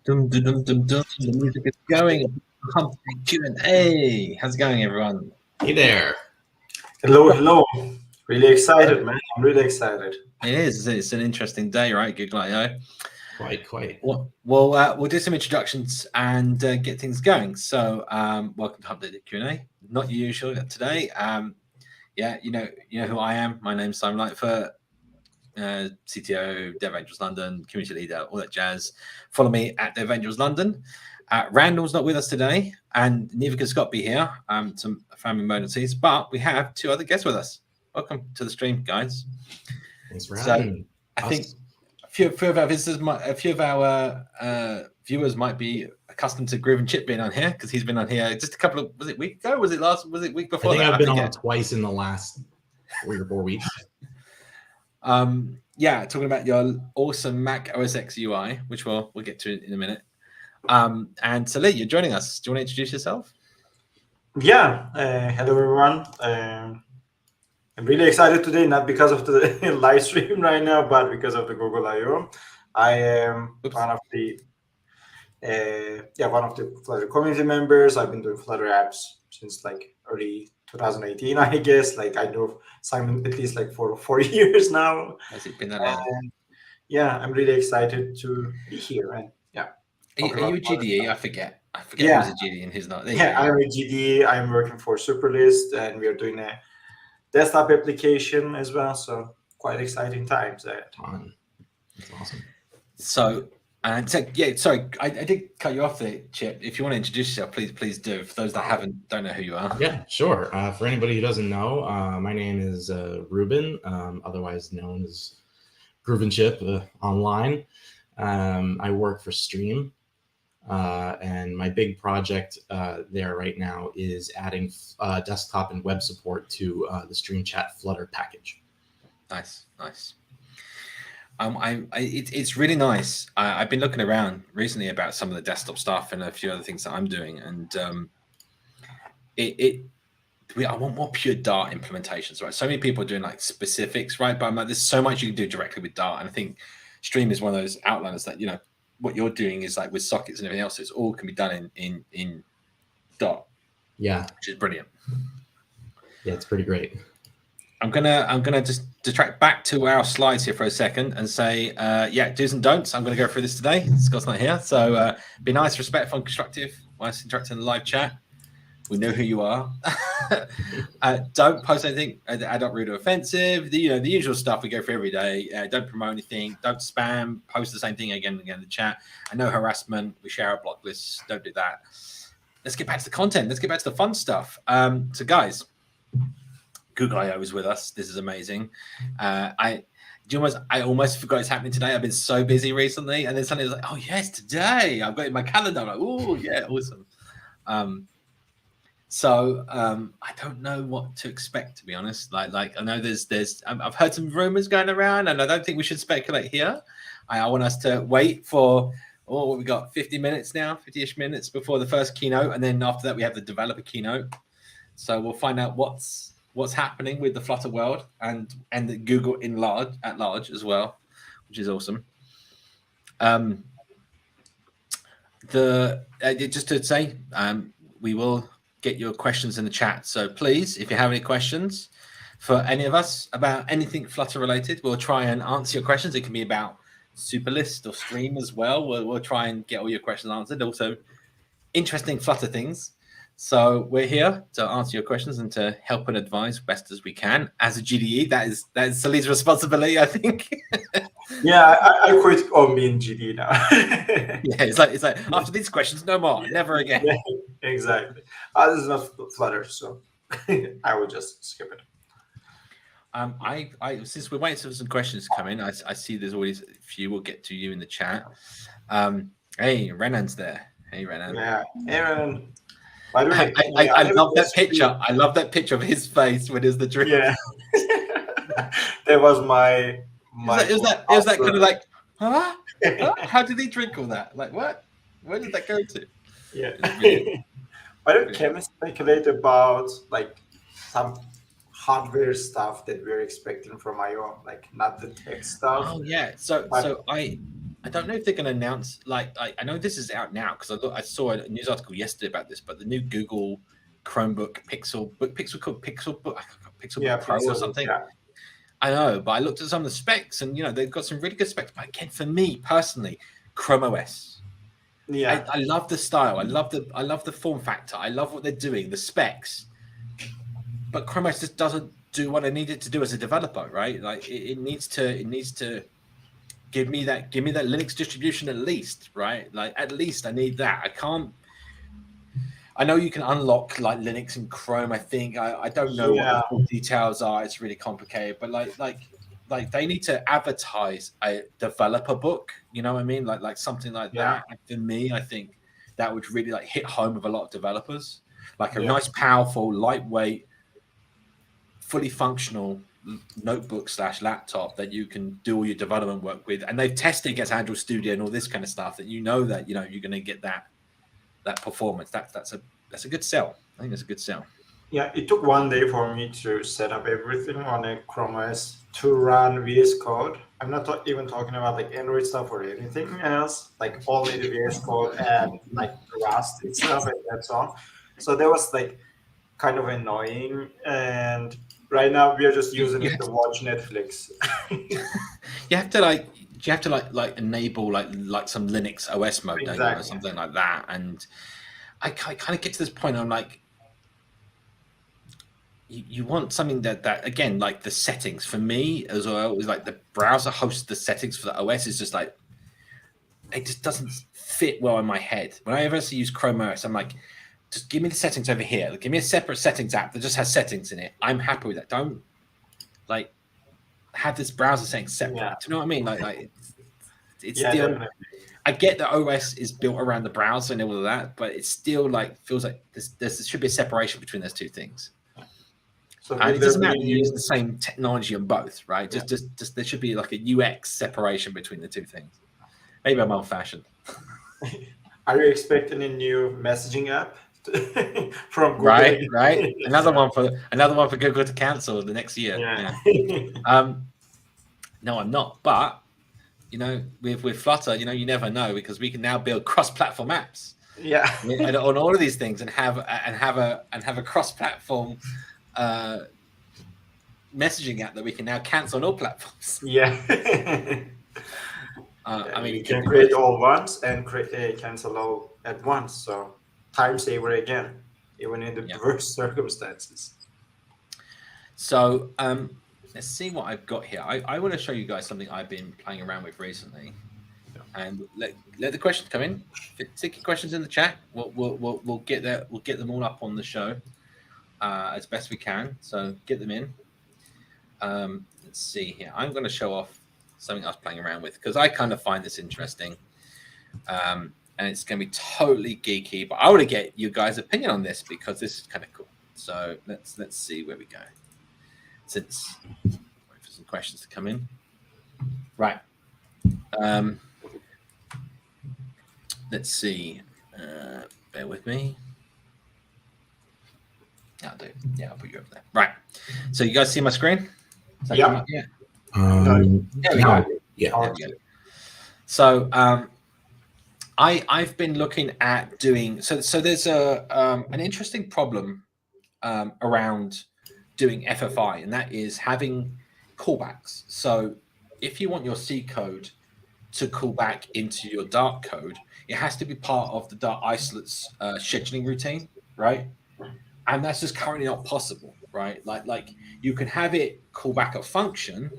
Dum, dum, dum, dum, dum. The music is going. Humpday Q&A. How's it going, everyone? Hey there. Hello, hello. Really excited, man. I'm really excited. It is. It's an interesting day, right? Google I/O. Quite. We'll do some introductions and get things going. So, welcome to Humpday Q&A. Not usual today. Yeah, you know who I am. My name's Simon Lightfoot, CTO, Dev Angels London, community leader, all that jazz. Follow me at Dev Angels London. Randall's not with us today, and neither can Scott be here. Some family emergencies, but we have two other guests with us. Welcome to the stream, guys. Thanks for having I us. think a few of our visitors, a few of our viewers might be accustomed to Groove and Chip being on here because he's been on here just a couple of week ago? Was it week before? I think I've been on twice in the last 3 or 4 weeks. Yeah, talking about your awesome Mac OS X UI, which we'll get to in a minute. And Salih, you're joining us. Do you want to introduce yourself? Yeah. Hello, everyone. I'm really excited today, not because of the live stream right now, but because of the Google I/O. I am one of the Flutter community members. I've been doing Flutter apps since like early 2018, I guess. Like I know Simon at least like for 4 years now. Has it been that long? Yeah, I'm really excited to be here. And yeah. Are you a GDE? I forget. Yeah. Who's a GDE and who's not. Yeah, I'm a GDE. I'm working for Superlist, and we are doing a desktop application as well. So quite exciting times there. That's awesome. So sorry, I did cut you off there, Chip. If you want to introduce yourself, please do. For those that don't know who you are. Yeah, sure. For anybody who doesn't know, my name is Ruben, otherwise known as Groove and Chip online. I work for Stream. And my big project there right now is adding desktop and web support to the Stream Chat Flutter package. Nice. It's really nice. I've been looking around recently about some of the desktop stuff and a few other things that I'm doing, and I want more pure Dart implementations, right? So many people are doing like specifics, right? But I'm like, there's so much you can do directly with Dart, and I think Stream is one of those outliners that what you're doing is like with sockets and everything else. It's all can be done in Dart. Yeah, which is brilliant. Yeah, it's pretty great. I'm gonna just detract back to our slides here for a second and say, do's and don'ts. I'm gonna go through this today. Scott's not here, so be nice, respectful, and constructive whilst interacting in the live chat. We know who you are. Don't post anything adult, rude, or offensive. The usual stuff we go through every day. Don't promote anything. Don't spam. Post the same thing again and again in the chat. And no harassment. We share our block lists. Don't do that. Let's get back to the content. Let's get back to the fun stuff. So, guys, Google I/O is with us. This is amazing. I almost forgot it's happening today. I've been so busy recently, and then suddenly it was like, oh yes, today. I've got it in my calendar. I'm like, oh yeah, awesome. So I don't know what to expect, to be honest. Like I know I've heard some rumors going around, and I don't think we should speculate here. I want us to wait for what we got 50 minutes now, 50-ish minutes before the first keynote, and then after that we have the developer keynote. So we'll find out what's happening with the Flutter world and the Google at large as well, which is awesome. Just to say, we will get your questions in the chat. So please, if you have any questions for any of us about anything Flutter related, we'll try and answer your questions. It can be about Superlist or Stream as well. We'll try and get all your questions answered. Also, interesting Flutter things. So we're here to answer your questions and to help and advise best as we can. As a GDE, that is Salih's responsibility, I think. Yeah, I quit on being GDE now. Yeah, it's like after these questions, no more, never again. Yeah, exactly. This is not Flutter, so I will just skip it. Since we're waiting for some questions to come in, I see there's always a few. We'll get to you in the chat. Hey, Renan's there. Hey, Renan. Yeah, hey, Renan. By the way, I love that picture. I love that picture of his face when it's the drink. Yeah, that was my. It was that kind of like, huh? How did he drink all that? Like, what? Where did that go to? Yeah. By the way, can we speculate about like some hardware stuff that we're expecting from I/O, like not the tech stuff? Oh yeah. So I don't know if they're going to announce, like, I know this is out now because I saw a news article yesterday about this, but the new Google Chromebook Pixel called Pixelbook Pro or Pixel, something. yeah. I know, but I looked at some of the specs, and they've got some really good specs. But again, for me personally, Chrome OS. Yeah, I love the style. I love the form factor. I love what they're doing, the specs. But Chrome OS just doesn't do what I need it to do as a developer, right? Like it needs to give me that Linux distribution at least, right? Like at least I need that. I know you can unlock like Linux and Chrome. I think I don't know what the full details are. It's really complicated, but like they need to advertise a developer book. You know what I mean? Like something like that. And for me, I think that would really like hit home with a lot of developers. Like a nice, powerful, lightweight, fully functional notebook / laptop that you can do all your development work with. And they've tested against Android Studio and all this kind of stuff that that you're going to get that performance. That's a good sell. I think that's a good sell. Yeah, it took 1 day for me to set up everything on a Chrome OS to run VS Code. I'm not even talking about like Android stuff or anything else, like only the VS Code and like Rust itself, and that's all. So that was like kind of annoying. And right now we are just using it to watch Netflix. You have to enable like some Linux OS mode, or something like that. And I kind of get to this point. I'm like, you want something that again, like the settings for me as well, is like the browser hosts the settings for the OS is just like, it just doesn't fit well in my head. When I ever use Chrome OS, I'm like, just give me the settings over here. Give me a separate settings app that just has settings in it. I'm happy with that. Don't like have this browser setting separate. Do you know what I mean? Like it's still. Definitely. I get that OS is built around the browser and all of that, but it still like feels like there should be a separation between those two things. So and it doesn't matter you use the same technology on both, right? Just there should be like a UX separation between the two things. Maybe I'm old-fashioned. Are you expecting a new messaging app from Google? Right. Another one for Google to cancel the next year. Yeah. No, I'm not. But with Flutter, you never know, because we can now build cross-platform apps. Yeah. And on all of these things, and have a cross-platform messaging app that we can now cancel on all platforms. Yeah. I mean, you can create all once and cancel all at once. So time saver again, even in the worst circumstances. So let's see what I've got here. I want to show you guys something I've been playing around with recently, and let the questions come in. Stick your questions in the chat. We'll get that. We'll get them all up on the show as best we can. So get them in. Let's see here. I'm going to show off something I was playing around with because I kind of find this interesting, and it's going to be totally geeky. But I want to get you guys' opinion on this because this is kind of cool. So let's see where we go. Since wait for some questions to come in, right? Let's see. Bear with me. I'll do. Yeah, I'll put you over there. Right. So you guys see my screen? Yeah. Yeah. So I've been looking at doing so. There's an interesting problem around doing FFI, and that is having callbacks. So if you want your C code to call back into your Dart code, it has to be part of the Dart isolates scheduling routine, right? And that's just currently not possible, right? Like you can have it call back a function,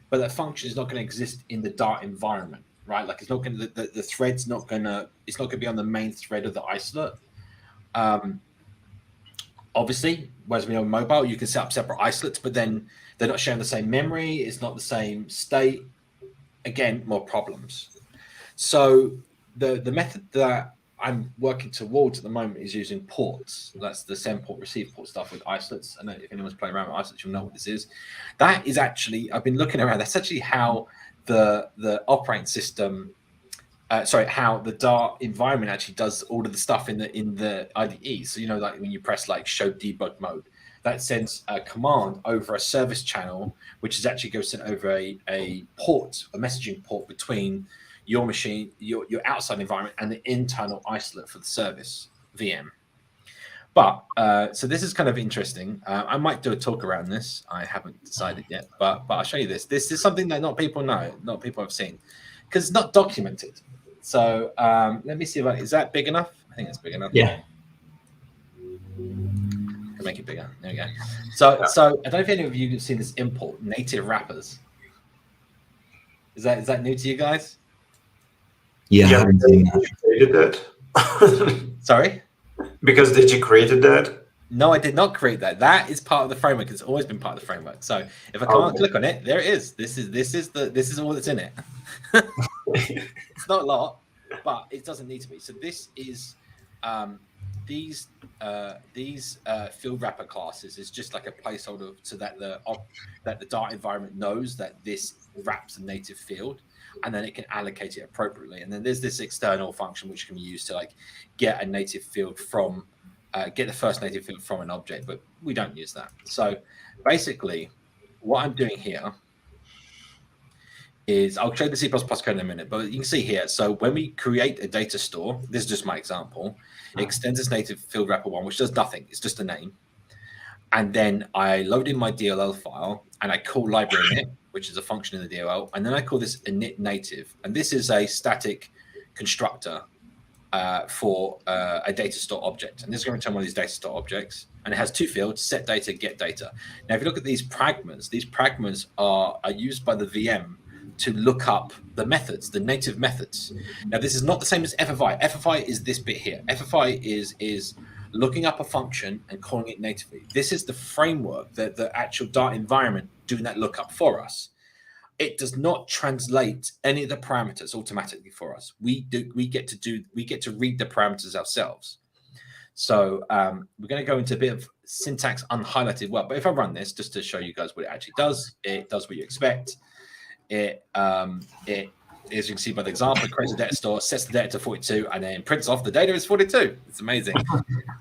but that function is not going to exist in the Dart environment, right? Like it's not going to the thread's not going to be on the main thread of the isolate. Obviously, whereas we know mobile, you can set up separate isolates, but then they're not sharing the same memory. It's not the same state. Again, more problems. So the method that I'm working towards at the moment is using ports. That's the send port, receive port stuff with isolates. I know if anyone's playing around with isolates, you'll know what this is. That is actually, I've been looking around. That's actually how the operating system, how the Dart environment actually does all of the stuff in the IDE. So like when you press like show debug mode, that sends a command over a service channel, which is actually going to send over a port, a messaging port between your machine, your outside environment, and the internal isolate for the service VM. But so this is kind of interesting. I might do a talk around this. I haven't decided yet, but I'll show you this. This is something that not people know, not people have seen, because it's not documented. So let me see is that big enough? I think it's big enough. Yeah. Can make it bigger. There we go. So I don't know if any of you have seen this import native wrappers. Is that new to you guys? Yeah, I Yeah, haven't seen that. you created that. Sorry? Because did you created that? No, I did not create that. That is part of the framework. It's always been part of the framework. So if I come and click on it, there it is. This is all that's in it. It's not a lot, but it doesn't need to be. So this is these field wrapper classes is just like a placeholder so that the Dart environment knows that this wraps a native field, and then it can allocate it appropriately. And then there's this external function which can be used to like get a native field from get the first native field from an object, but we don't use that. So basically, what I'm doing here is I'll show the C++ code in a minute, but you can see here. So when we create a data store, this is just my example. It extends this native field wrapper one, which does nothing. It's just a name. And then I load in my DLL file and I call library init, which is a function in the DLL. And then I call this init native. And this is a static constructor for a data store object. And this is going to return one of these data store objects. And it has two fields, set data, get data. Now, if you look at these pragmas are used by the VM to look up the methods, the native methods. Now, this is not the same as FFI. FFI is this bit here. FFI is looking up a function and calling it natively. This is the framework, the actual Dart environment doing that lookup for us. It does not translate any of the parameters automatically for us. We get to read the parameters ourselves. So we're going to go into a bit of syntax unhighlighted well. But if I run this, just to show you guys what it actually does, it does what you expect. It as you can see by the example, it creates a data store, sets the data to 42, and then prints off the data is 42. It's amazing.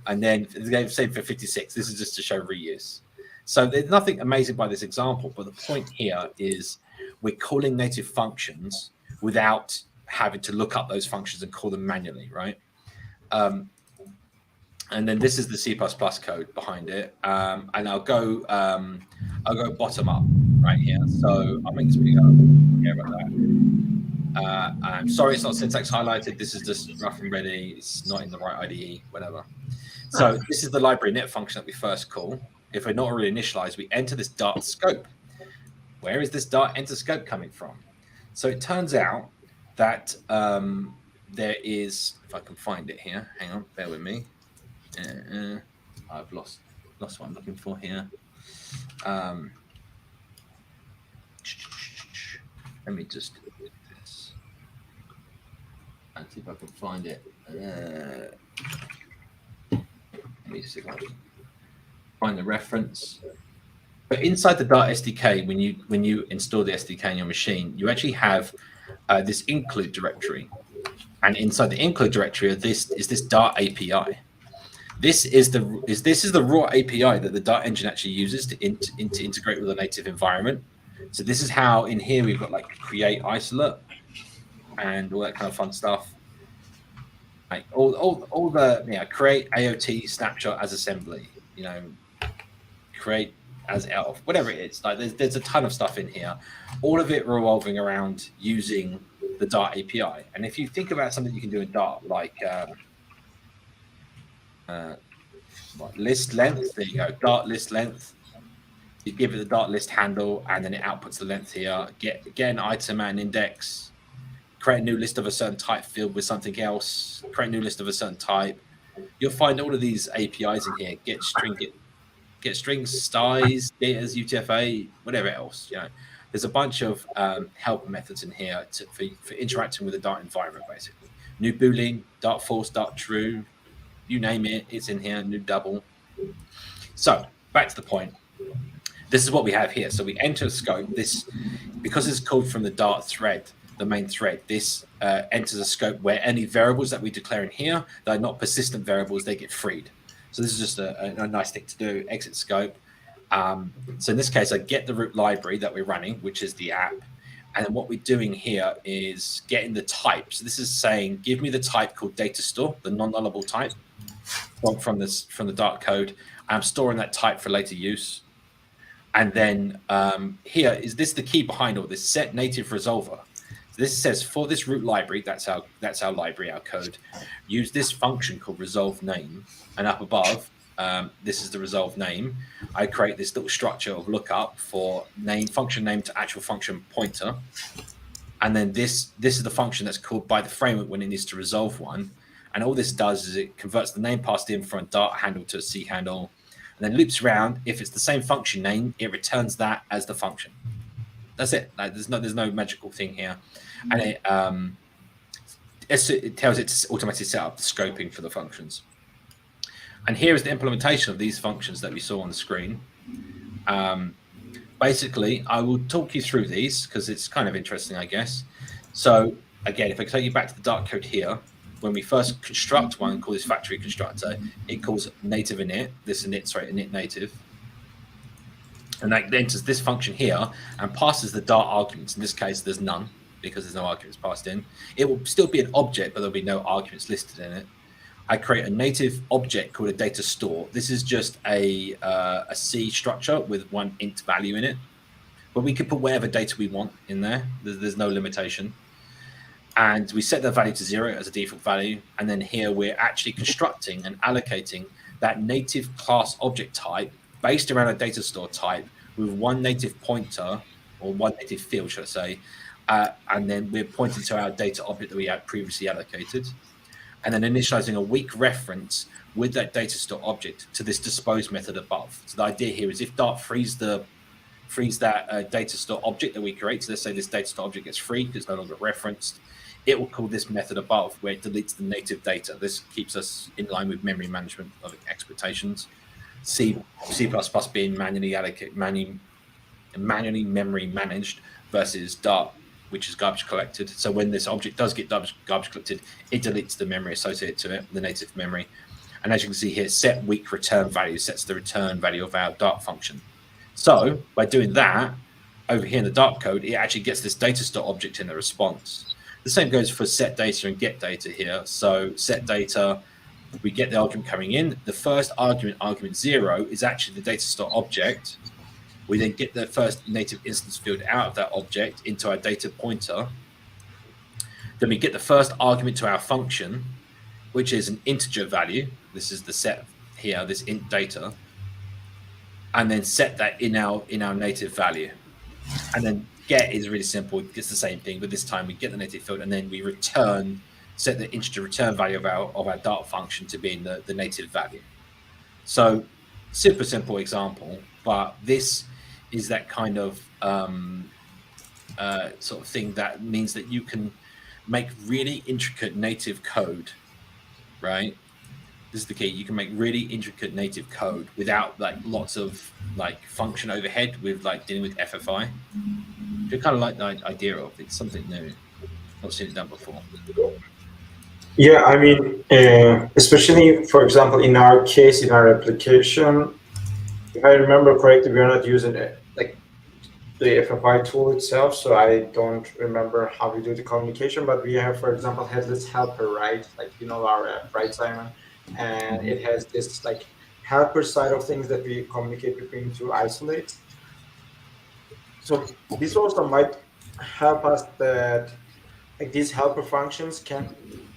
And then the same for 56. This is just to show reuse. So there's nothing amazing by this example, but the point here is we're calling native functions without having to look up those functions and call them manually, right? And then this is the C++ code behind it, and I'll go bottom up right here. So I'll make this bigger. Yeah, about that. I'm sorry, it's not syntax highlighted. This is just rough and ready. It's not in the right IDE, whatever. So this is the library init function that we first call. If we're not already initialized, we enter this Dart scope. Where is this Dart enter scope coming from? So it turns out that there is, if I can find it here, hang on, bear with me. I've lost what I'm looking for here. Let me just do this and see if I can find it. Let me see if I can find the reference. But inside the Dart SDK, when you install the SDK on your machine, you actually have this include directory, and inside the include directory, this Dart API. This is the raw API that the Dart engine actually uses to integrate with a native environment. So this is how in here we've got like create isolate and all that kind of fun stuff. Like all the create AOT snapshot as assembly, create as elf, whatever it is. Like there's a ton of stuff in here, all of it revolving around using the Dart API. And if you think about something you can do in Dart, like list length, there you go, Dart list length. You give it the Dart list handle, and then it outputs the length here. Get an item and index. Create a new list of a certain type field with something else. Create a new list of a certain type. You'll find all of these APIs in here. Get strings, styles, data's UTF-8, whatever else. There's a bunch of help methods in here for interacting with the Dart environment, basically. New Boolean, Dart false, Dart true, you name it, it's in here. New double. So back to the point. This is what we have here. So we enter a scope. This, because it's called from the Dart thread, the main thread, this enters a scope where any variables that we declare in here that are not persistent variables, they get freed. So this is just a nice thing to do. Exit scope. So in this case, I get the root library that we're running, which is the app, And then what we're doing here is getting the type. So this is saying, give me the type called data store, the non-nullable type from the Dart code. I'm storing that type for later use. And then here is this the key behind all this: set native resolver. So this says for this root library, that's our library, our code. Use this function called resolve name, and up above, this is the resolve name. I create this little structure of lookup for function name to actual function pointer, and then this is the function that's called by the framework when it needs to resolve one. And all this does is it converts the name passed in from a Dart handle to a C handle, and then loops around. If it's the same function name, it returns that as the function. That's it. Like, there's no magical thing here, and it tells it to automatically set up the scoping for the functions. And here is the implementation of these functions that we saw on the screen. Basically, I will talk you through these because it's kind of interesting, I guess. So again, if I take you back to the Dart code here, when we first construct one, call this factory constructor, it calls native init, init native. And that enters this function here and passes the Dart arguments. In this case, there's none because there's no arguments passed in. It will still be an object, but there'll be no arguments listed in it. I create a native object called a data store. This is just a C structure with one int value in it, but we can put whatever data we want in there. There's no limitation. And we set the value to 0 as a default value. And then here we're actually constructing and allocating that native class object type based around a data store type with one native pointer or one native field, should I say. And then we're pointing to our data object that we had previously allocated. And then initializing a weak reference with that data store object to this dispose method above. So the idea here is if Dart frees that data store object that we create, so let's say this data store object gets freed because it's no longer referenced, it will call this method above where it deletes the native data. This keeps us in line with memory management of expectations. C++ being manually memory managed versus Dart, which is garbage collected. So when this object does get garbage collected, it deletes the memory associated to it, the native memory. And as you can see here, set weak return value sets the return value of our Dart function. So by doing that, over here in the Dart code, it actually gets this data store object in the response. The same goes for set data and get data here. So set data, we get the argument coming in. The first argument 0, is actually the data store object. We then get the first native instance field out of that object into our data pointer. Then we get the first argument to our function, which is an integer value. This is the set here, this int data. And then set that in our native value. And then get is really simple. It's the same thing, but this time we get the native field and then we set the integer return value of our Dart function to be in the native value. So super simple example, but this is that kind of sort of thing that means that you can make really intricate native code, right? This is the key. You can make really intricate native code without like lots of like function overhead with like dealing with FFI. I kind of like the idea of it's something new, not seen it done before. Yeah, I mean, especially for example, in our case, in our application, if I remember correctly, we are not using it like the FFI tool itself, so I don't remember how we do the communication. But we have, for example, headless helper, right? Like our app, right, Simon? And it has this like helper side of things that we communicate between two isolates. So this also might help us that like these helper functions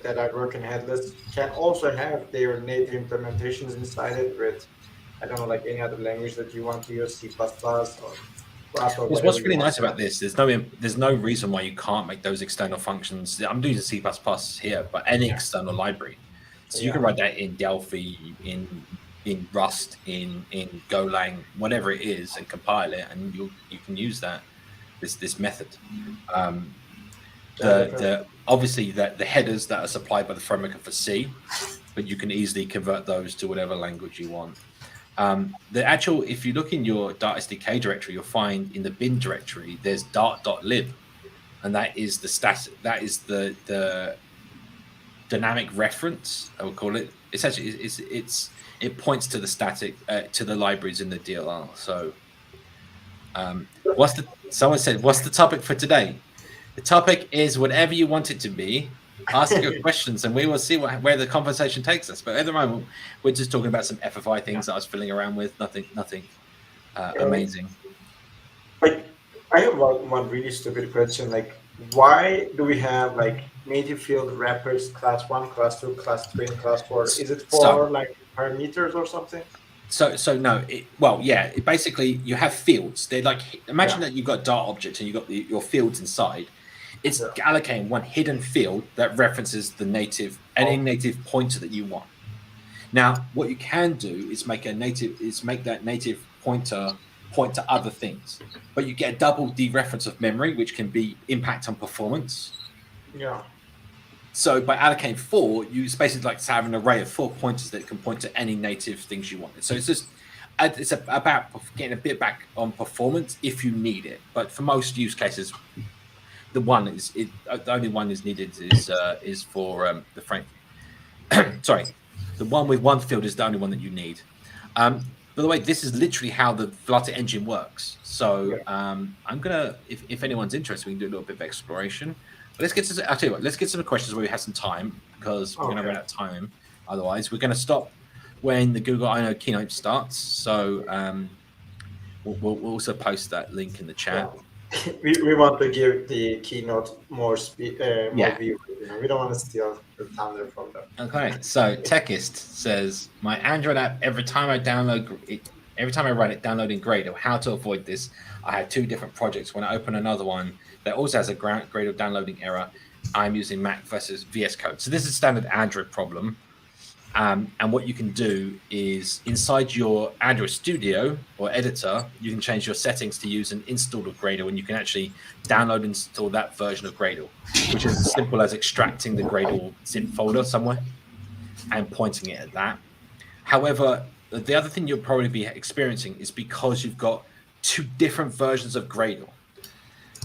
that are working headless can also have their native implementations inside it with, I don't know, like any other language that you want to use, C++ or Rust or whatever. What's really nice about this, there's no reason why you can't make those external functions. I'm using C++ here, but any external library. So you can write that in Delphi, in Rust, in Golang, whatever it is, and compile it, and you can use this method. Obviously the headers that are supplied by the framework are for C, but you can easily convert those to whatever language you want. If you look in your Dart SDK directory, you'll find in the bin directory there's dart.lib, and that is the dynamic reference, I would call it. It's actually it points to the static to the libraries in the DLL. So Someone said, what's the topic for today? The topic is whatever you want it to be. Ask your questions and we will see where the conversation takes us. But at the moment, we're just talking about some FFI things that I was fiddling around with. Nothing amazing. Like, I have one really stupid question. Like, why do we have like native field wrappers class 1, class 2, class 3, and class 4? Is it for like parameters or something? So no, basically you have fields. They're like, imagine that you've got a Dart object and you've got your fields inside. It's allocating one hidden field that references the any native pointer that you want. Now, what you can do is make that native pointer point to other things, but you get a double dereference of memory, which can be impact on performance. Yeah. So by allocating 4, it's basically like to have an array of 4 pointers that can point to any native things you want. So it's about getting a bit back on performance if you need it. But for most use cases, the only one is needed is for the frame. Sorry, the one with one field is the only one that you need. By the way, this is literally how the Flutter engine works. So I'm gonna, if anyone's interested, we can do a little bit of exploration. But I'll tell you what, let's get some questions where we have some time, because we're gonna run out of time. Otherwise, we're gonna stop when the Google I/O keynote starts. So we'll also post that link in the chat. We want to give the keynote more speed, more view. We don't want to steal the thunder from them. Okay, so Techist says, my Android app, every time I run it downloading Gradle. How to avoid this? I have 2 different projects. When I open another one that also has a Gradle downloading error, I'm using Mac versus VS Code. So this is a standard Android problem. And what you can do is inside your Android Studio or editor, you can change your settings to use an install of Gradle, and you can actually download and install that version of Gradle, which is as simple as extracting the Gradle zip folder somewhere and pointing it at that. However, the other thing you'll probably be experiencing is because you've got 2 different versions of Gradle.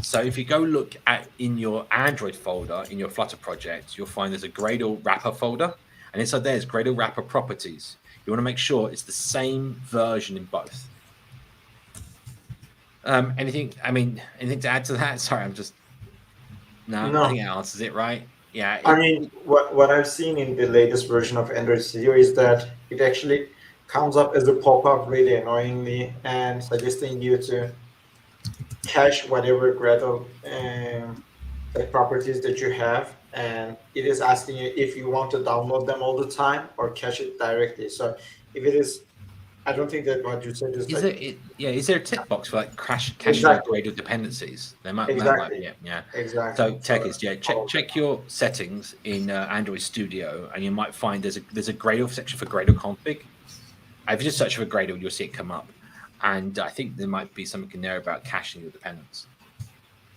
So if you go look in your Android folder, in your Flutter project, you'll find there's a Gradle wrapper folder. And inside there is Gradle wrapper properties. You want to make sure it's the same version in both. Anything to add to that? Sorry, I'm just... No. I think it answers it, right? Yeah. I mean, what I've seen in the latest version of Android Studio is that it actually comes up as a pop-up really annoyingly and suggesting you to cache whatever Gradle properties that you have, and it is asking you if you want to download them all the time or cache it directly. So if it is, I don't think that what you said is is there a tick box for like caching Gradle dependencies? There might be. Exactly. So check your settings in Android Studio, and you might find there's a Gradle section for Gradle config. If you just search for Gradle, you'll see it come up, and I think there might be something in there about caching your dependents.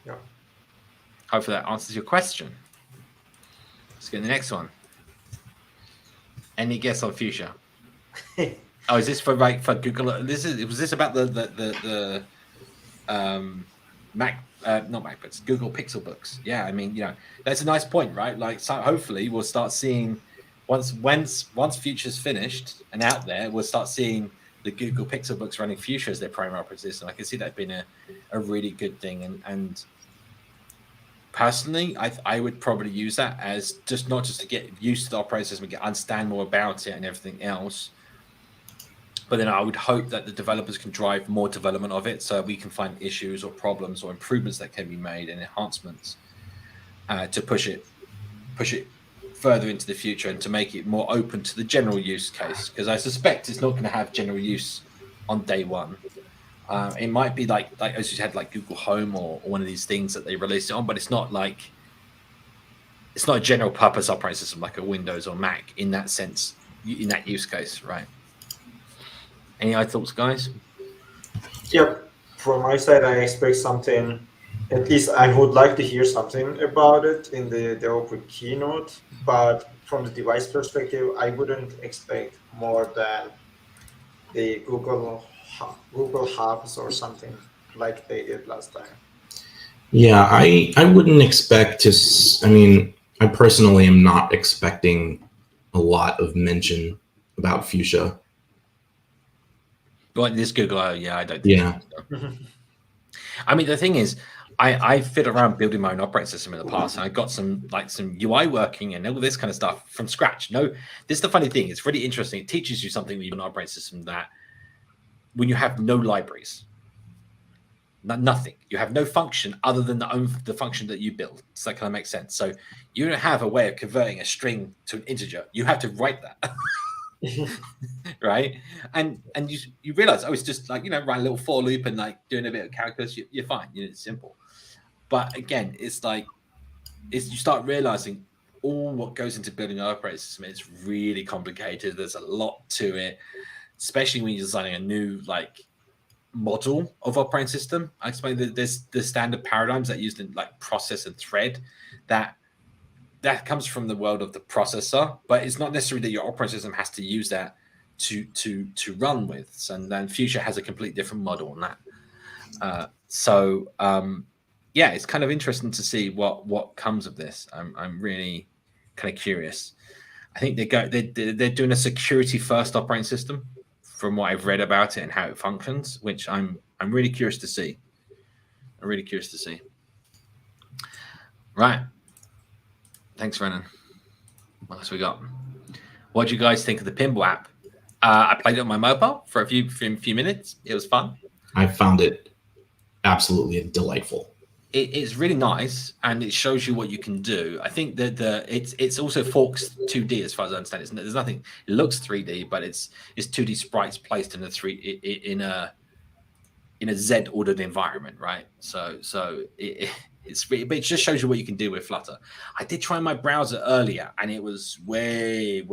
Yeah. Hopefully that answers your question. Let's get to the next one. Any guess on Fuchsia? Oh, is this for Google? Was this about the Mac? Not MacBooks, Google Pixel books. Yeah, I mean, that's a nice point, right? Like, so hopefully we'll start seeing once Fuchsia's finished and out there, we'll start seeing the Google Pixel books running Fuchsia as their primary operating system. I can see that being a really good thing, and personally, I would probably use that as not just to get used to the operating system and understand more about it and everything else, but then I would hope that the developers can drive more development of it so we can find issues or problems or improvements that can be made and enhancements to push it further into the future and to make it more open to the general use case, because I suspect it's not going to have general use on day one. It might be like as you had like Google Home or one of these things that they released it on, but it's not a general purpose operating system like a Windows or Mac in that sense, in that use case, right? Any other thoughts, guys? Yep. From my side, I expect something. At least I would like to hear something about it in the open keynote. But from the device perspective, I wouldn't expect more than the Google Hubs or something like they did last time. Yeah, I wouldn't expect to. I mean, I personally am not expecting a lot of mention about Fuchsia. Well, this Google, I don't think so. I mean, the thing is, I fit around building my own operating system in the past, and I got some UI working and all this kind of stuff from scratch. No, this is the funny thing. It's really interesting. It teaches you something with an operating system that when you have no libraries, nothing, you have no function other than the function that you build. Does that kind of make sense? So you don't have a way of converting a string to an integer. You have to write that. Right, and you realize, oh, it's just like, write a little for loop and like doing a bit of calculus, you're fine, it's simple. But again, it's like you start realizing all what goes into building an operating system. It's really complicated. There's a lot to it, especially when you're designing a new like model of operating system. I explained that there's the standard paradigms that are used in like process and thread that comes from the world of the processor, but it's not necessarily that your operating system has to use that to run with. So, and then Fuchsia has a completely different model on that. Yeah, it's kind of interesting to see what comes of this. I'm really kind of curious. I think they're doing a security first operating system, from what I've read about it and how it functions, which I'm really curious to see. I'm really curious to see. Right. Thanks, Renan. What else we got? What do you guys think of the Pinball app? I played it on my mobile for a few minutes. It was fun. I found it absolutely delightful. It's really nice, and it shows you what you can do. I think that it's also forks 2D as far as I understand. There's nothing. It looks 3D, but it's 2D sprites placed in a Z ordered environment, right? So but it just shows you what you can do with Flutter. I did try my browser earlier, and it was way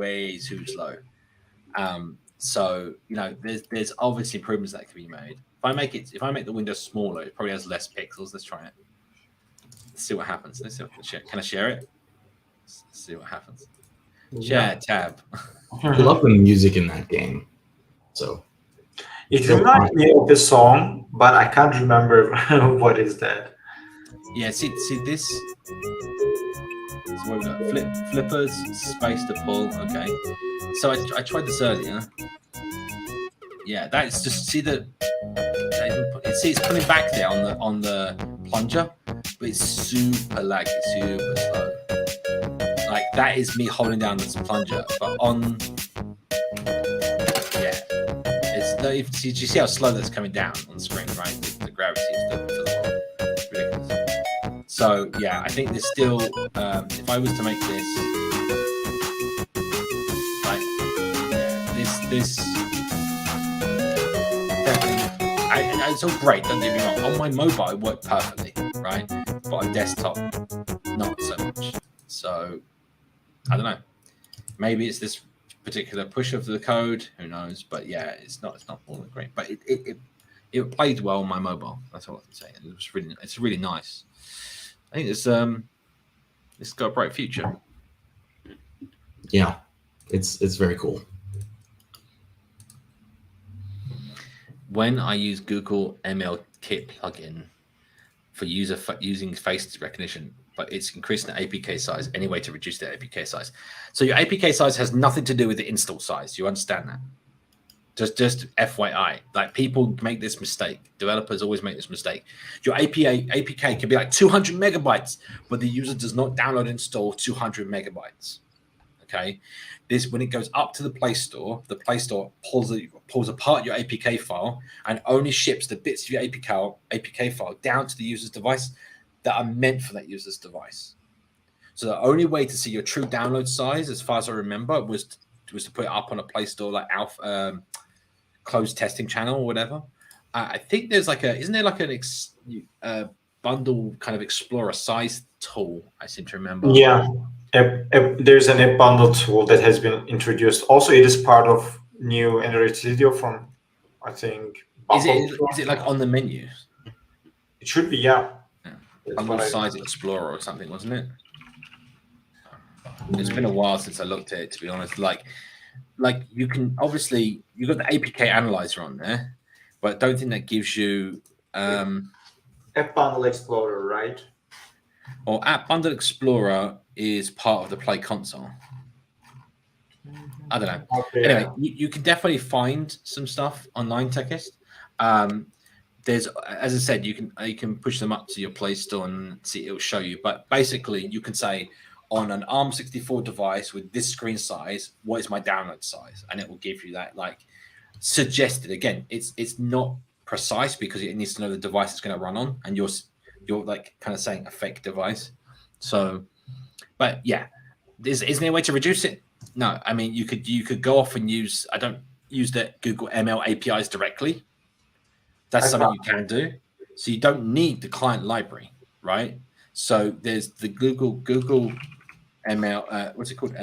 too slow. So there's obviously improvements that can be made. If I make the window smaller, it probably has less pixels. Let's try it. Let's see what happens. Let's see if I can share. Can I share it? Let's see what happens. Share tab. I love the music in that game. So it reminds me of a song, but I can't remember what is that. Yeah, see this. So what we got? Flippers, space to pull. Okay. So I tried this earlier. Yeah, that's just see it's pulling back there on the plunger, but it's super laggy, super slow. Like that is me holding down this plunger, but do you see how slow that's coming down on the screen, right? The gravity is ridiculous. So yeah, I think there's still if I was to make this like this it's all great, don't get me wrong. On my mobile it worked perfectly, right? But on desktop not so much. So I don't know, maybe it's this particular push of the code, who knows? But yeah, it's not all that great, but it played well on my mobile. That's all I can say. It's really nice. I think it's got a bright future. Yeah, it's very cool. When I use Google ML Kit plugin for using face recognition, but it's increasing the APK size anyway to reduce the APK size. So your APK size has nothing to do with the install size. You understand that? Just FYI, like people make this mistake. Developers always make this mistake. Your APK can be like 200 megabytes, but the user does not download and install 200 megabytes. Okay, when it goes up to the Play Store pulls apart your APK file and only ships the bits of your APK file down to the user's device that are meant for that user's device. So the only way to see your true download size, as far as I remember, was to put it up on a Play Store like Alpha closed testing channel or whatever. I think there's isn't there like an bundle kind of Explorer size tool? I seem to remember. Yeah. There's an app bundle tool that has been introduced. Also, it is part of new Android Studio from, I think. Is it like on the menu? It should be, yeah. Bundle size Explorer or something, wasn't it? It's been a while since I looked at it, to be honest. Like you can obviously you've got the APK analyzer on there, but I don't think that gives you App Bundle Explorer, right? Or App Bundle Explorer is part of the Play console. I don't know. Okay. Anyway, you can definitely find some stuff online, Techist. there's, as I said, you can push them up to your Play Store and see it'll show you. But basically, you can say on an ARM64 device with this screen size, what is my download size, and it will give you that like suggested. Again, it's not precise because it needs to know the device it's going to run on, and you're like kind of saying a fake device. So, but yeah, isn't there a way to reduce it? No, I mean you could go off and use. I don't use the Google ML APIs directly. That's something you can do. So you don't need the client library, right? So there's the Google ML. What's it called?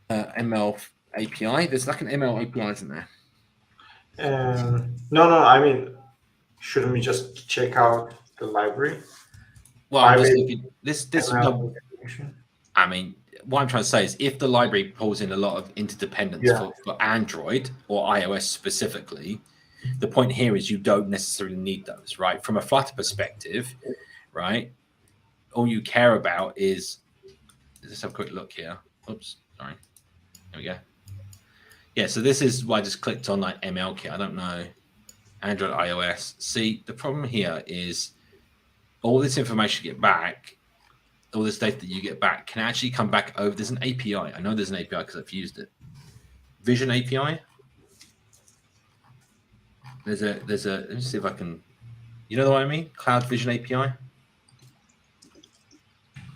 ML API. There's like an ML API, isn't there? No. I mean, shouldn't we just check out the library? Well, I'm just looking. This. I mean, what I'm trying to say is, if the library pulls in a lot of interdependence for Android or iOS specifically, the point here is you don't necessarily need those, right? From a Flutter perspective, right? All you care about is. Let's have a quick look here. Oops, sorry. There we go. Yeah, so this is why I just clicked on like ML kit. I don't know. Android, iOS. See, the problem here is all this information you get back, all this data that you get back can actually come back over. There's an API. I know there's an API because I've used it. Vision API. There's a, let me see if I can, you know what I mean? Cloud Vision API.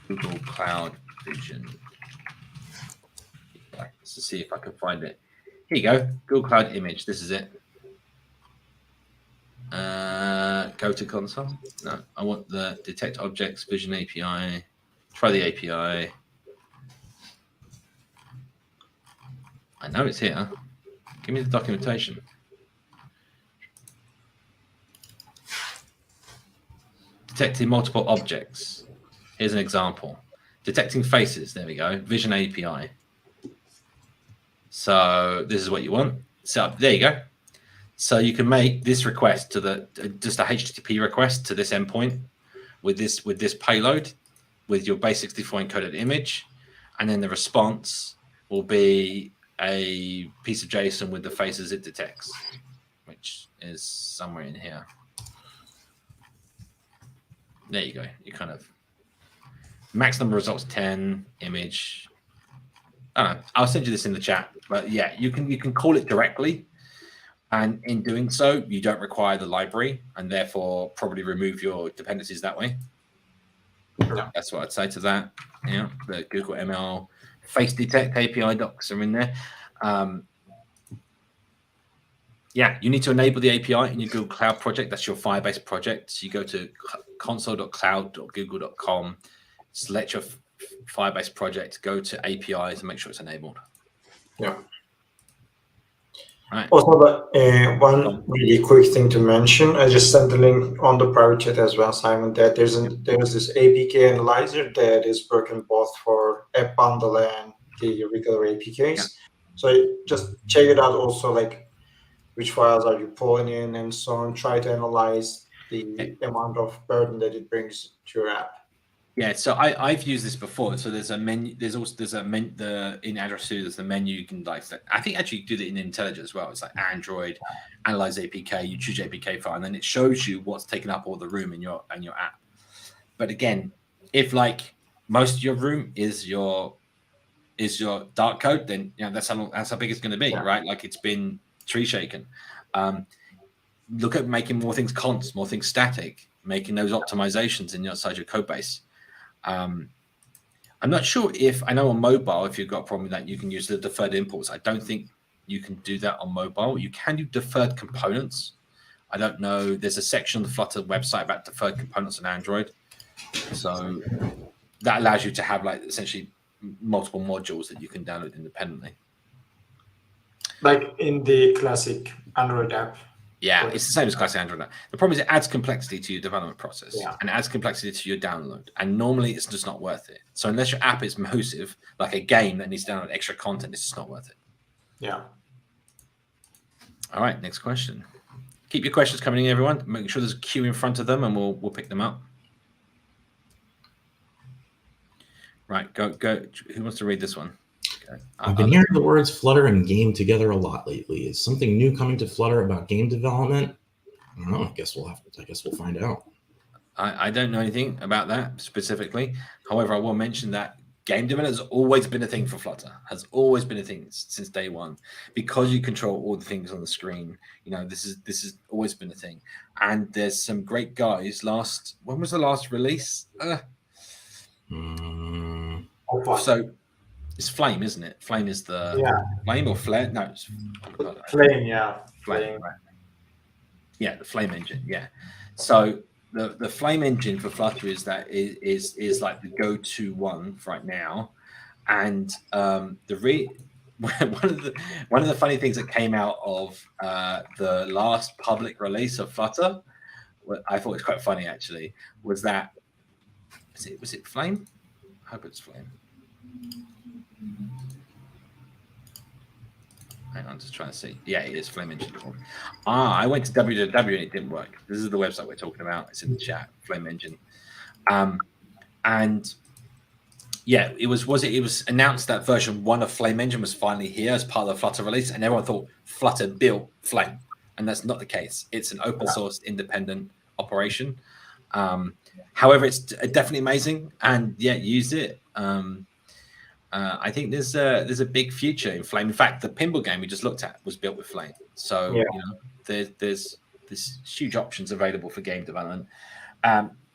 Google Cloud Vision. Let's see if I can find it. Here you go. Google Cloud Image. This is it. Go to console. No, I want the detect objects vision API. Try the API. I know it's here. Give me the documentation. Detecting multiple objects. Here's an example. Detecting faces. There we go. Vision API. So this is what you want. So there you go. So you can make this request to the just a HTTP request to this endpoint with this payload with your base64 encoded image, and then the response will be a piece of JSON with the faces it detects, which is somewhere in here. There you go. You kind of max number of results 10 image. I don't know. I'll send you this in the chat, but yeah, you can call it directly. And in doing so, you don't require the library and therefore probably remove your dependencies that way. Yeah. That's what I'd say to that. Yeah, the Google ML face detect API docs are in there. Yeah, you need to enable the API in your Google Cloud project. That's your Firebase project. So you go to console.cloud.google.com, select your Firebase project, go to APIs and make sure it's enabled. Yeah. Right. Also, one really quick thing to mention, I just sent the link on the private chat as well, Simon, that there's this APK analyzer that is working both for App Bundle and the regular APKs. Yeah. So just check it out also, like which files are you pulling in and so on. Try to analyze the amount of burden that it brings to your app. Yeah, so I've used this before. So there's a menu. There's a menu. In Android Studio, there's the menu you can like. I think actually you do that in IntelliJ as well. It's like Android, analyze APK. You choose your APK file, and then it shows you what's taking up all the room in your app. But again, if like most of your room is your dark code, then that's how big it's going to be, right? Like it's been tree shaken. Look at making more things const, more things static, making those optimizations inside your code base. I'm not sure if I know on mobile, if you've got a problem with that, you can use the deferred imports. I don't think you can do that on mobile. You can do deferred components. I don't know. There's a section on the Flutter website about deferred components on Android. So that allows you to have like essentially multiple modules that you can download independently. Like in the classic Android app. Yeah, it's the same as classic Android. The problem is it adds complexity to your development process and it adds complexity to your download. And normally it's just not worth it. So unless your app is massive, like a game that needs to download extra content, it's just not worth it. Yeah. All right, next question. Keep your questions coming in, everyone. Make sure there's a queue in front of them and we'll pick them up. Right, go. Who wants to read this one? I've been hearing the words Flutter and game together a lot lately. Is something new coming to Flutter about game development? I don't know. I guess we'll find out. I don't know anything about that specifically. However, I will mention that game development has always been a thing for Flutter. Has always been a thing since day one, because you control all the things on the screen. You know, this has always been a thing. And there's some great guys. When was the last release? So it's Flame, isn't it? Flame is the Flame or Flare? No, it's Flame. Yeah, Flame. Right. Yeah, the Flame engine. Yeah. So the Flame engine for Flutter is like the go-to one right now, and one of the funny things that came out of the last public release of Flutter, what I thought was quite funny actually, was that was it Flame? I hope it's Flame. Hang on, just trying to see. Yeah, it is Flame Engine. I went to www and it didn't work. This is the website we're talking about. It's in the chat. Flame Engine, and yeah, it was announced that version 1 of Flame Engine was finally here as part of the Flutter release, and everyone thought Flutter built Flame, and that's not the case. It's an open source independent operation. However, it's definitely amazing, and yeah, use it. I think there's a big future in Flame. In fact, the pinball game we just looked at was built with Flame. So you know, there's huge options available for game development.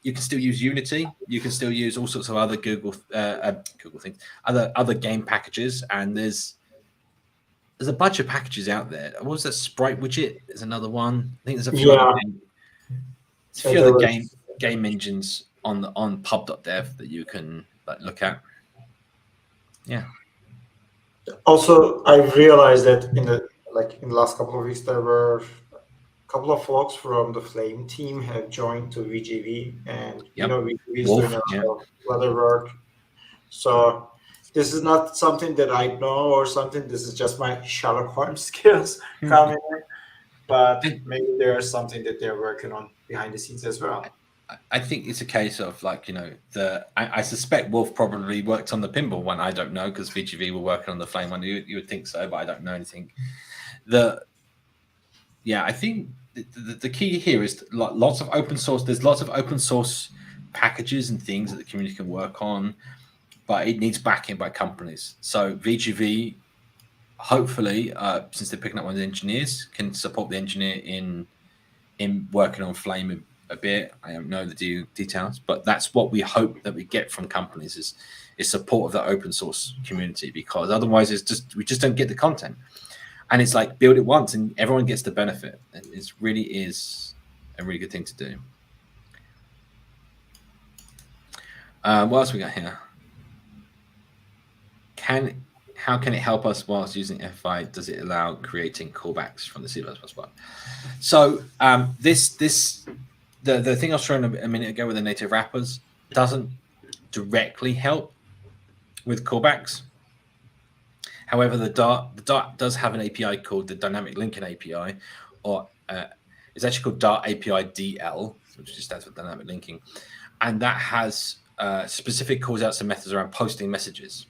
You can still use Unity. You can still use all sorts of other Google things, other game packages, and there's a bunch of packages out there. What was that? Sprite Widget is another one. I think there's a few other game engines on pub.dev that you can look at. Yeah. Also, I've realized that in the last couple of weeks, there were a couple of folks from the Flame team have joined to VGV, and you know, VGV is doing a lot of other work. So this is not something that I know or something. This is just my Sherlock Holmes skills coming in, but maybe there's something that they're working on behind the scenes as well. I think it's a case of I suspect Wolf probably worked on the pinball one. I don't know, because VGV were working on the Flame one. You would think so, but I don't know anything. I think the key here is lots of open source. There's lots of open source packages and things that the community can work on, but it needs backing by companies. So VGV, hopefully, since they're picking up one of the engineers, can support the engineer in working on Flame a bit. I don't know the details, but that's what we hope that we get from companies is support of the open source community, because otherwise we just don't get the content. And it's like, build it once and everyone gets the benefit. It really is a really good thing to do. What else we got here? How can it help us whilst using FI? Does it allow creating callbacks from the C++ part? So the thing I was showing a minute ago with the native wrappers doesn't directly help with callbacks. However, the Dart does have an API called the Dynamic Linking API, or it's actually called Dart API DL, which just stands for Dynamic Linking, and that has specific calls outs and methods around posting messages.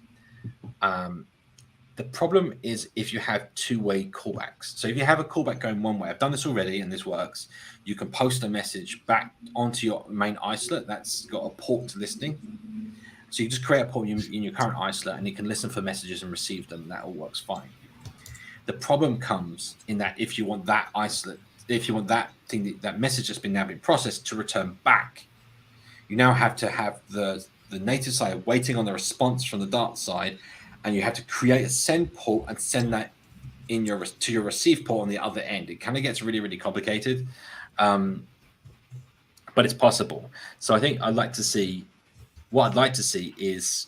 The problem is if you have two-way callbacks. So if you have a callback going one way, I've done this already and this works, you can post a message back onto your main isolate that's got a port to listening. So you just create a port in your current isolate and you can listen for messages and receive them. That all works fine. The problem comes in that if you want that isolate, if you want that thing, that message that's now been processed to return back, you now have to have the native side waiting on the response from the Dart side, and you have to create a send port and send that to your receive port on the other end. It kind of gets really, really complicated, but it's possible. So I think what I'd like to see is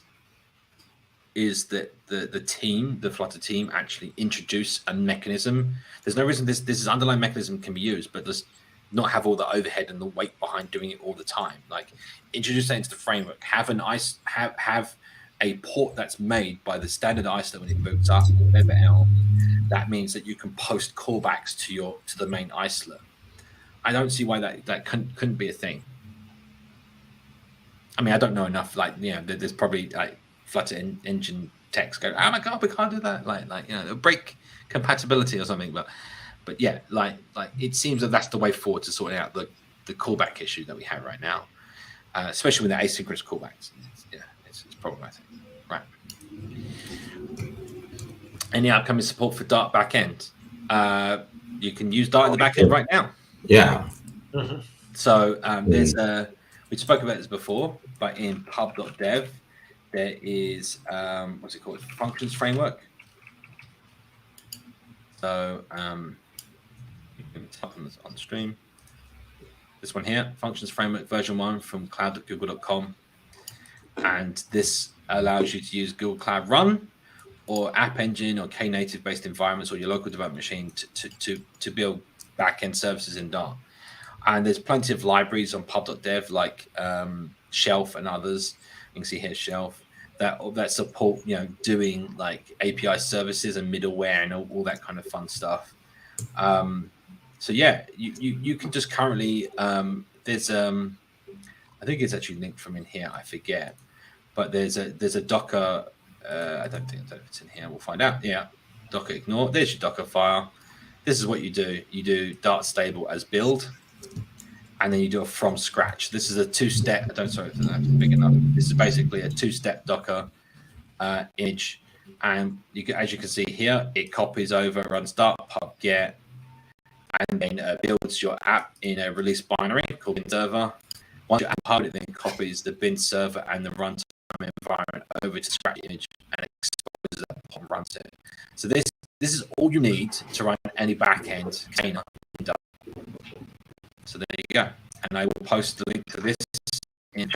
that the Flutter team actually introduce a mechanism. There's no reason this underlying mechanism can be used, but just not have all the overhead and the weight behind doing it all the time. Like, introduce that into the framework. Have a port that's made by the standard isolate when it boots up, or whatever else. That means that you can post callbacks to the main isolate. I don't see why that couldn't be a thing. I mean, I don't know enough. There's probably Flutter engine text go, oh my god, we can't do that. Like it'll break compatibility or something. But yeah, like it seems that that's the way forward to sorting out the callback issue that we have right now, especially with the asynchronous callbacks. It's problematic. Right. Any upcoming support for Dart backend? You can use Dart in the backend right now. Yeah. Mm-hmm. So there's we spoke about this before, but in pub.dev there is what's it called? Functions framework. So you can type on the stream. This one here, functions framework version 1 from cloud.google.com, and this allows you to use Google Cloud Run or App Engine or Knative based environments or your local development machine to build backend services in Dart. And there's plenty of libraries on pub.dev like Shelf and others. You can see here Shelf that support doing like API services and middleware and all that kind of fun stuff. So yeah, you can just currently there's I think it's actually linked from in here. I forget, but there's a Docker. I don't think it's in here. We'll find out. Yeah, Docker ignore. There's your Docker file. This is what you do. You do Dart stable as build, and then you do a from scratch. This is a two-step. Sorry if that's big enough. This is basically a two-step Docker image, and as you can see here, it copies over, runs Dart pub get, and then builds your app in a release binary called bin server. Once your app public, it then copies the bin server and the runtime environment over to scratch image and exposes that and runs it. So this is all you need to run any backend container in Dart. So there you go. And I will post the link to this in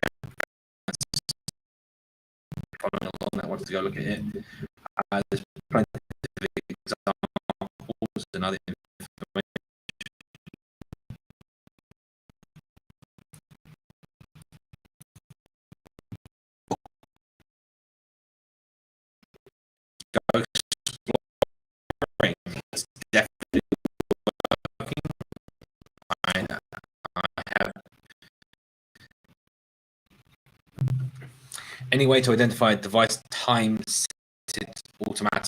following along that wants to go look at it. There's plenty of examples and other information. Go exploring. It's definitely working. I have any way to identify device time set automatically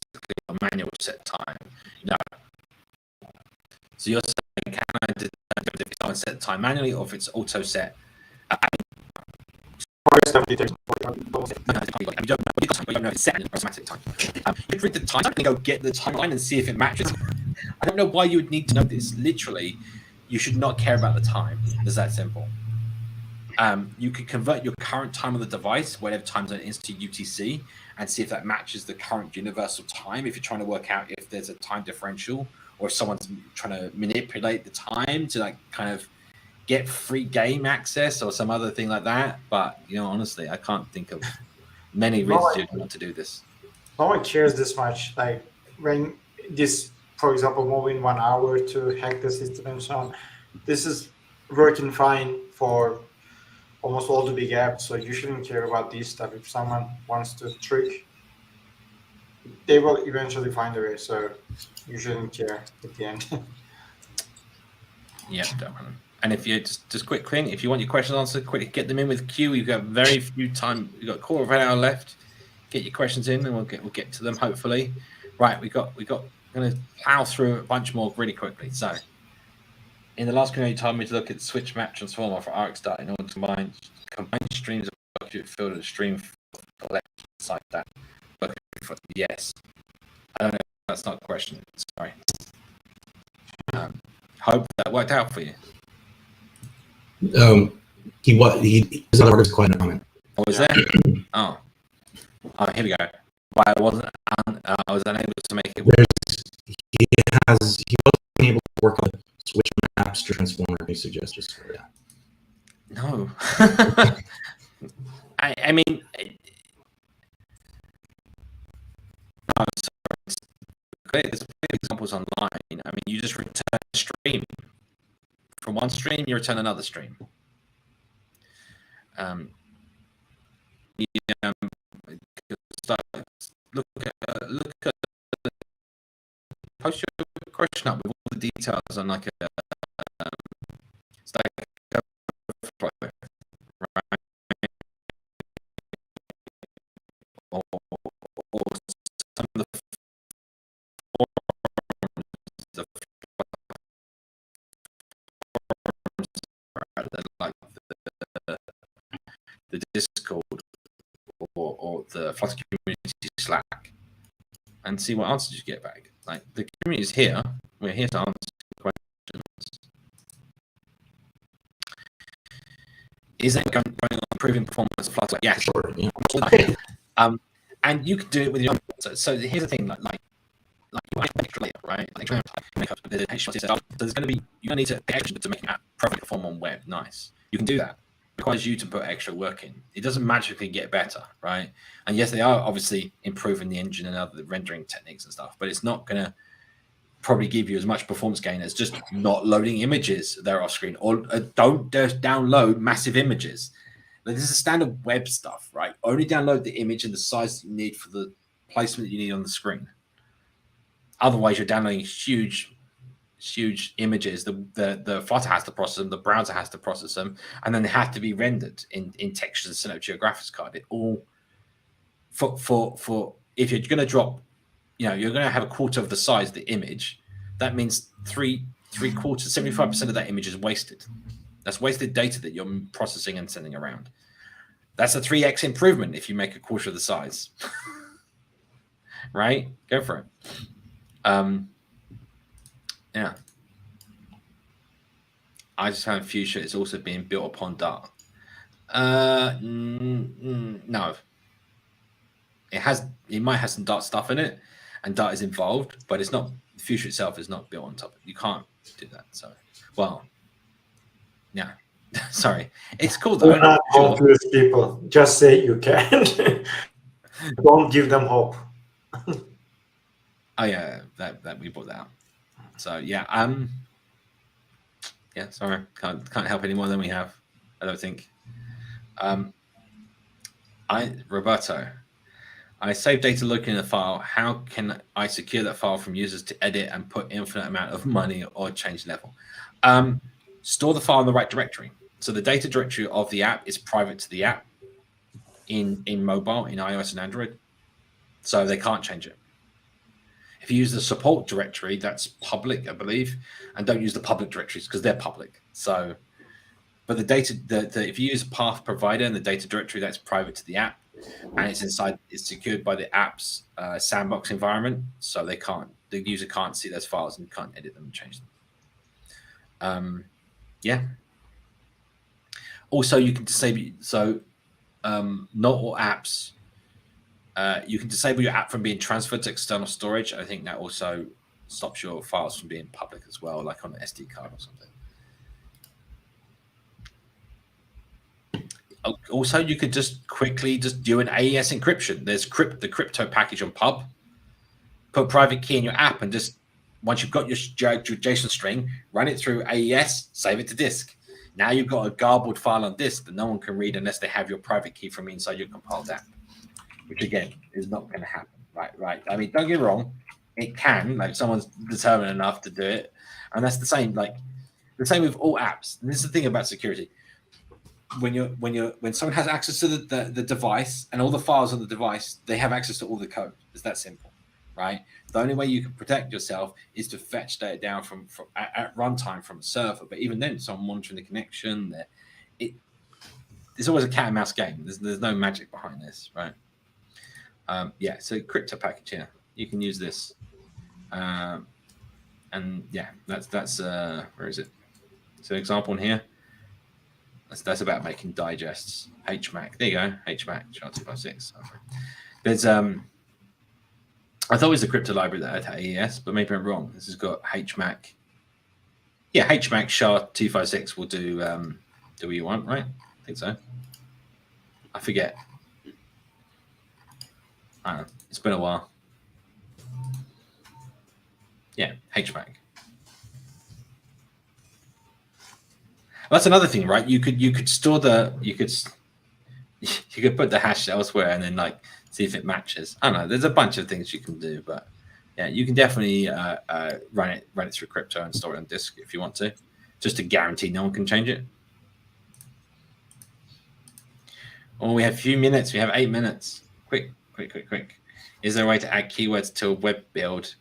or manual set time? No. So you're saying, can I determine if it's set time manually or if it's auto set? You don't know if it's set in automatic time. You read the time and go get the timeline and see if it matches. I don't know why you would need to know this. Literally, you should not care about the time. It's that simple. You could convert your current time on the device, whatever time zone it is, to UTC and see if that matches the current universal time. If you're trying to work out if there's a time differential or if someone's trying to manipulate the time to like kind of get free game access or some other thing like that. But honestly, I can't think of many reasons not to do this. No one cares this much. Like when this, for example, moving 1 hour to hack the system and so on, this is working fine for almost all the big apps. So you shouldn't care about this stuff. If someone wants to trick, they will eventually find a way. So you shouldn't care at the end. Yeah, definitely. And if you just quick thing, if you want your questions answered, quickly get them in with Q. You've got very few time. You've got a quarter of an hour left. Get your questions in, and we'll get to them hopefully. Right, we got. Going to plow through a bunch more really quickly. So, in the last video, you told me to look at switch map transformer for RxDart in order to combine streams of document field and stream elections like that. Yes, I don't know. That's not a question. Sorry. Hope that worked out for you. His other work is quite a comment. Oh, was there? Oh, here we go. Why I was unable to make it work. He wasn't able to work on the switch maps transformer. Any suggestions for that? No. I mean, I'm sorry. There's plenty of examples online. I mean, you just return a stream. From one stream, you return another stream. Look at post your question up with all the details on like a stack overflow, right? Or some of the like the Discord or the Flutter community Slack, and see what answers you get back. Like the community is here. We're here to answer questions. Is it going on improving performance of Flutter? Yes. Sure, yeah. And you can do it with your. So here's the thing, like extra layer, right? Like makeup. There's going to be you're going to need to pay extra to make an app perfect perform on web. Nice. You can do that. It requires you to put extra work in. It doesn't magically get better, right? And yes, they are obviously improving the engine and other rendering techniques and stuff, but it's not going to probably give you as much performance gain as just not loading images there off screen, or don't just download massive images. Like, this is standard web stuff, right? Only download the image and the size that you need for the placement that you need on the screen. Otherwise, you're downloading huge images. The Flutter has to process them, the browser has to process them, and then they have to be rendered in textures and sent out to your graphics card. It all for if you're going to drop, you're going to have a quarter of the size of the image. That means three quarters, 75% of that image is wasted. That's wasted data that you're processing and sending around. That's a 3x improvement if you make a quarter of the size. Right? Go for it. Yeah. I just found Fuchsia is also being built upon Dart. No. It might have some Dart stuff in it, and Dart is involved, but it's not. Fuchsia itself is not built on top. You can't do that. So, well, yeah. Sorry, it's cool though. Do not confuse people. Just say you can. Don't give them hope. Oh yeah, that we brought that out. So yeah, yeah. Sorry, can't help any more than we have. I don't think. Roberto, I save data locally in a file. How can I secure that file from users to edit and put infinite amount of money or change level? Store the file in the right directory. So the data directory of the app is private to the app in mobile, in iOS and Android. So they can't change it. If you use the support directory, that's public, I believe, and don't use the public directories because they're public. So, but the data, if you use a path provider in the data directory, that's private to the app, and it's secured by the app's sandbox environment. So the user can't see those files and can't edit them and change them. Yeah. Also, you can disable. So, not all apps. You can disable your app from being transferred to external storage. I think that also stops your files from being public as well, like on an SD card or something. Also, you could just quickly do an AES encryption. There's the crypto package on pub. Put private key in your app, and just once you've got your JSON string, run it through AES, save it to disk. Now you've got a garbled file on disk that no one can read unless they have your private key from inside your compiled app, which again is not going to happen. Right. I mean, don't get me wrong, it can. Like, someone's determined enough to do it, and that's the same. Like the same with all apps. And this is the thing about security. When someone has access to the device and all the files on the device, they have access to all the code. It's that simple, right? The only way you can protect yourself is to fetch data down from at runtime from a server. But even then, someone monitoring the connection, it's always a cat and mouse game. There's no magic behind this, right? Yeah. So crypto package here, you can use this, and yeah, that's where is it? So example in here. That's about making digests. HMAC. There you go. HMAC. SHA-256. There's I thought it was the crypto library that had AES, but maybe I'm wrong. This has got HMAC. Yeah, HMAC SHA-256 will do what you want, right? I think so. I forget. I don't know. It's been a while. Yeah, HMAC. That's another thing, right? You could store you could put the hash elsewhere and then like see if it matches. I don't know. There's a bunch of things you can do, but yeah, you can definitely run it through crypto and store it on disk if you want to, just to guarantee no one can change it. Oh, we have a few minutes. We have 8 minutes. Quick. Quick. Is there a way to add keywords to a web build,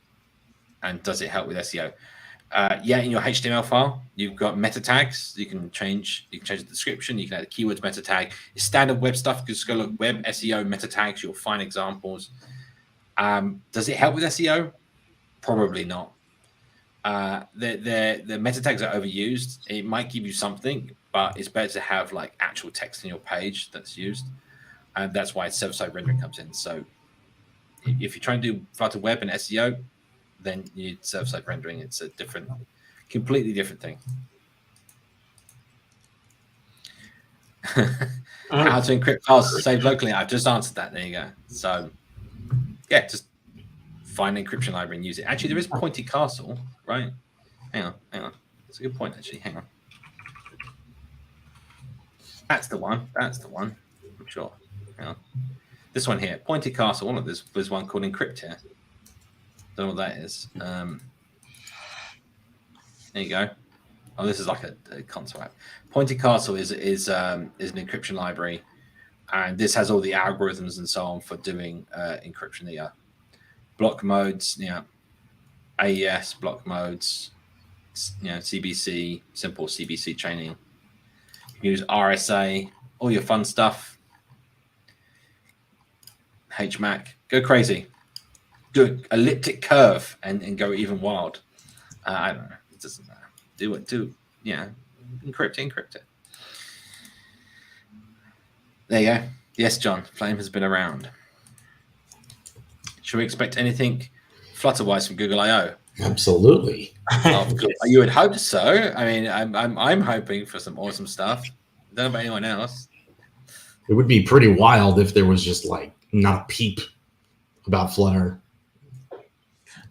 and does it help with SEO? Yeah, in your HTML file, you've got meta tags. You can change the description. You can add a keywords meta tag. It's standard web stuff. Just go look web SEO meta tags. You'll find examples. Does it help with SEO? Probably not. The meta tags are overused. It might give you something, but it's better to have like actual text in your page that's used, and that's why server-side rendering comes in. So if you're trying to do Flutter web and SEO, then you need server-side rendering. It's a completely different thing. How to encrypt files saved locally? I've just answered that. There you go. So yeah, just find an encryption library and use it. Actually, there is Pointy Castle, right? Hang on. That's a good point, actually. Hang on. That's the one. I'm sure. Hang on. This one here, Pointy Castle. There's one called Encrypt here. Don't know what that is. There you go. Oh, this is like a console app. Pointy Castle is an encryption library, and this has all the algorithms and so on for doing encryption. There, block modes, AES block modes, CBC, simple CBC chaining. You can use RSA, all your fun stuff. HMAC, go crazy. Do an elliptic curve and go even wild. I don't know. It doesn't matter. Encrypt it. There you go. Yes, John. Flame has been around. Should we expect anything Flutter-wise from Google I/O? Absolutely. You would hope so. I mean, I'm hoping for some awesome stuff. Don't know about anyone else. It would be pretty wild if there was just like not a peep about Flutter.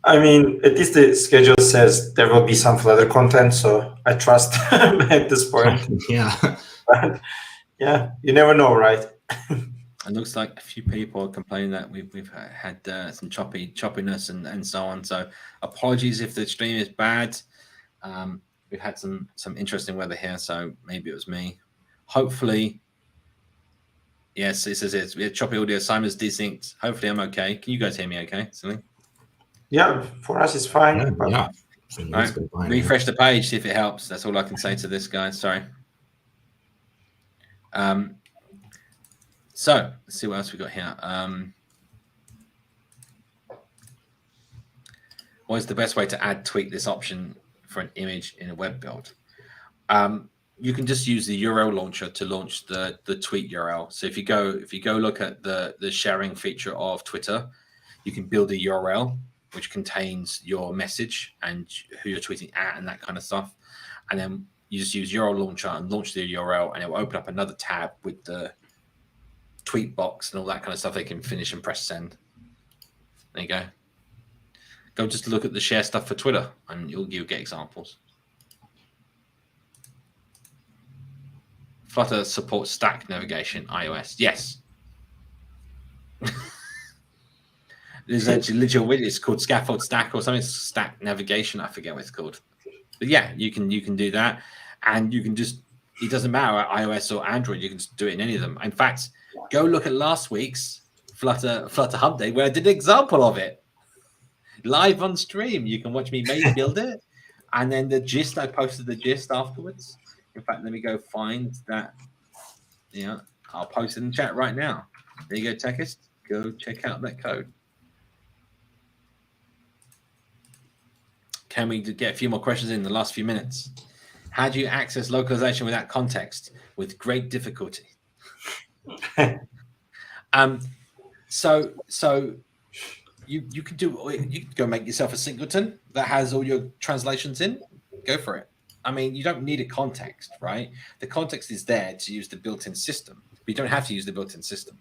I mean, at least the schedule says there will be some Flutter content, so I trust at this point. Yeah. But yeah, you never know, right? It looks like a few people are complaining that we've had some choppiness and so on. So apologies if the stream is bad. We've had some interesting weather here, so maybe it was me. Hopefully, yes, it says we have choppy audio. Simon's desynced. Hopefully, I'm okay. Can you guys hear me okay? Silly? Yeah, for us it's fine. Yeah. All right. Refresh the page, see if it helps. That's all I can say to this guy. Sorry. So let's see what else we got here. What is the best way to tweak this option for an image in a web build? You can just use the URL launcher to launch the tweet URL. So if you go look at the sharing feature of Twitter, you can build a URL which contains your message and who you're tweeting at and that kind of stuff. And then you just use URL launcher and launch the URL, and it will open up another tab with the tweet box and all that kind of stuff. They can finish and press send. There you go. Go just look at the share stuff for Twitter, and you'll get examples. Flutter supports stack navigation, iOS. Yes. There's actually literal widget. It's called Scaffold Stack or something. Stack navigation. I forget what it's called. But yeah, you can do that, and you can just. It doesn't matter iOS or Android. You can just do it in any of them. In fact, go look at last week's Flutter Humpday where I did an example of it live on stream. You can watch me build it, and then the gist. I posted the gist afterwards. In fact, let me go find that. Yeah, I'll post it in the chat right now. There you go, Techist. Go check out that code. Can we get a few more questions in the last few minutes? How do you access localization without context? With great difficulty. So you can go make yourself a singleton that has all your translations in. Go for it. I mean, you don't need a context, right? The context is there to use the built-in system, but you don't have to use the built-in system.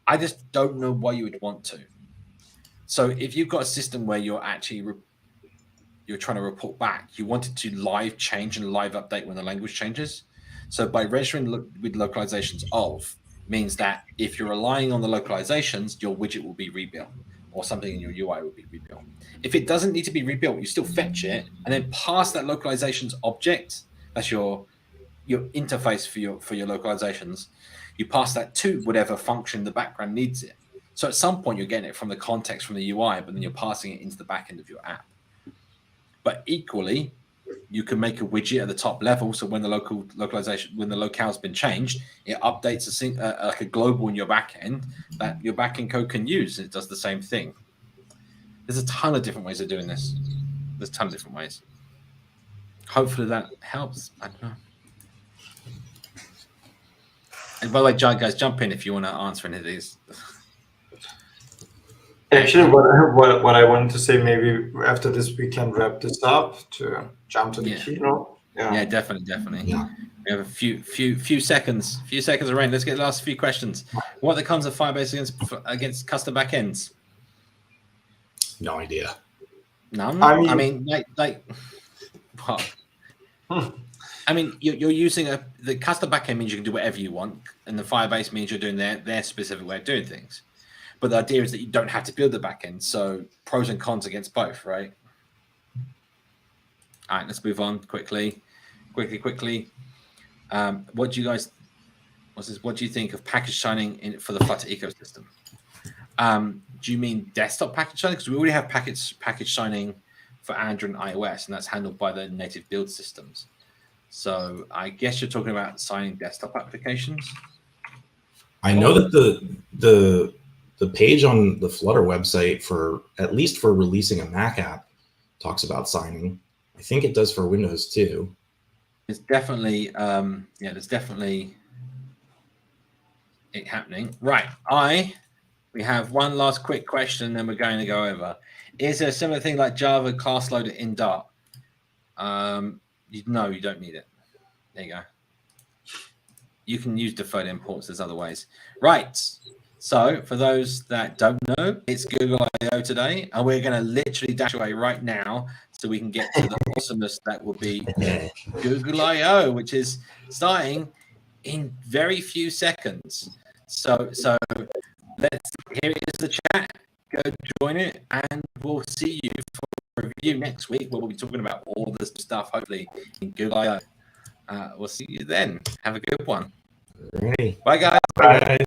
I just don't know why you would want to. So if you've got a system where you're actually you're trying to report back, you want it to live change and live update when the language changes. So by registering with localizations of means that if you're relying on the localizations, your widget will be rebuilt or something in your UI will be rebuilt. If it doesn't need to be rebuilt, you still fetch it and then pass that localizations object. That's your interface for your localizations. You pass that to whatever function the background needs it. So at some point you're getting it from the context from the UI, but then you're passing it into the back end of your app. But equally, you can make a widget at the top level. So when the locale's been changed, it updates like a global in your backend that your backend code can use. It does the same thing. There's a ton of different ways of doing this. There's a ton of different ways. Hopefully that helps. I don't know. And by the way, guys, jump in if you want to answer any of these. Actually, what I wanted to say, maybe after this we can wrap this up to jump to the keynote. Yeah, definitely. Yeah. We have a few seconds of rain. Let's get the last few questions. What that comes of Firebase against custom backends? No idea. None. I I mean, like what? I mean, you're using the custom backend means you can do whatever you want, and the Firebase means you're doing their specific way of doing things. But the idea is that you don't have to build the backend. So pros and cons against both, right? All right, let's move on quickly. What do you guys? What do you think of package signing for the Flutter ecosystem? Do you mean desktop package signing? Because we already have package signing for Android and iOS, and that's handled by the native build systems. So I guess you're talking about signing desktop applications. I know that the page on the Flutter website for at least for releasing a Mac app talks about signing. I think it does for Windows too. It's definitely there's definitely it happening. Right. We have one last quick question, then we're going to go over. Is there a similar thing like Java class loader in Dart? No, you don't need it. There you go. You can use deferred imports. There's other ways. Right. So for those that don't know, it's Google I/O today, and we're going to literally dash away right now so we can get to the awesomeness that will be Google I/O, which is starting in very few seconds. So here is the chat. Go join it, and we'll see you for a review next week where we'll be talking about all this stuff, hopefully, in Google I/O. We'll see you then. Have a good one. All right. Bye, guys. Bye, guys.